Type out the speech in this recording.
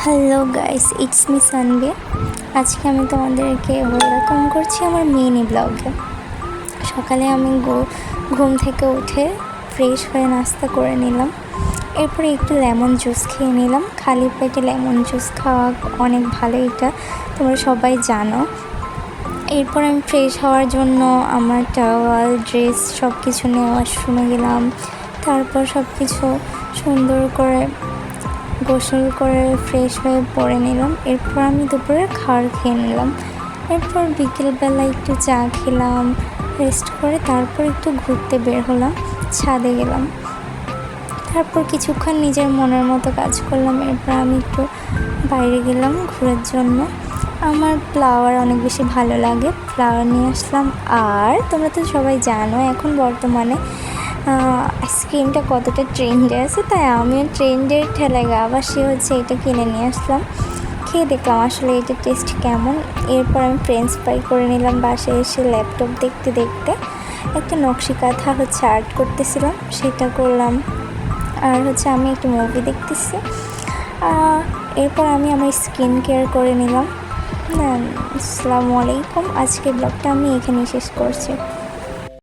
Hello guys, it's me Sanvi. আজকে আমি তোমাদেরকে ওয়েলকাম করছি আমার মিনি ব্লগে। সকালে আমি ঘুম থেকে উঠে ফ্রেশ হয়ে নাস্তা করে নিলাম। এরপরে একটু লেমন জুস খেয়ে নিলাম। খালি পেটে লেমন জুস খাওয়া অনেক ভালো, এটা তোমরা সবাই জানো। এরপর আমি ফ্রেশ হওয়ার জন্য আমার টাওয়াল, ড্রেস সব কিছু নিয়ে ওয়াশরুমে গেলাম। তারপর সব কিছু সুন্দর করে গোসল করে ফ্রেশ হয়ে পরে নিলাম। এরপর আমি দুপুরে খাবার খেয়ে নিলাম। এরপর বিকেলবেলা একটু চা খেলাম, রেস্ট করে তারপর একটু ঘুরতে বের হলাম, ছাদে গেলাম। তারপর কিছুক্ষণ নিজের মনের মতো কাজ করলাম। এরপর আমি একটু বাইরে গেলাম ঘোরার জন্য। আমার ফ্লাওয়ার অনেক বেশি ভালো লাগে, ফ্লাওয়ার নিয়ে আসলাম। আর তোমরা তো সবাই জানো এখন বর্তমানে আইসক্রিমটা কতটা ট্রেন্ডে আছে, তাই আমিও ট্রেন্ডের ঠেলায় গা বাসি এটা কিনে নিয়ে আসলাম। খেয়ে দেখলাম আসলে এটা টেস্ট কেমন। এরপর আমি ফ্রেঞ্চ ফ্রাই করে নিলাম। বাসায় এসে ল্যাপটপ দেখতে দেখতে একটা নকশি কাঁথা আর্ট করতেছিলাম, সেটা করলাম। আর আমি একটা মুভি দেখতেছি। এরপর আমি আমার স্কিন কেয়ার করে নিলাম। আসসালামু আলাইকুম। আজকে ব্লগটা আমি এখানেই শেষ করছি।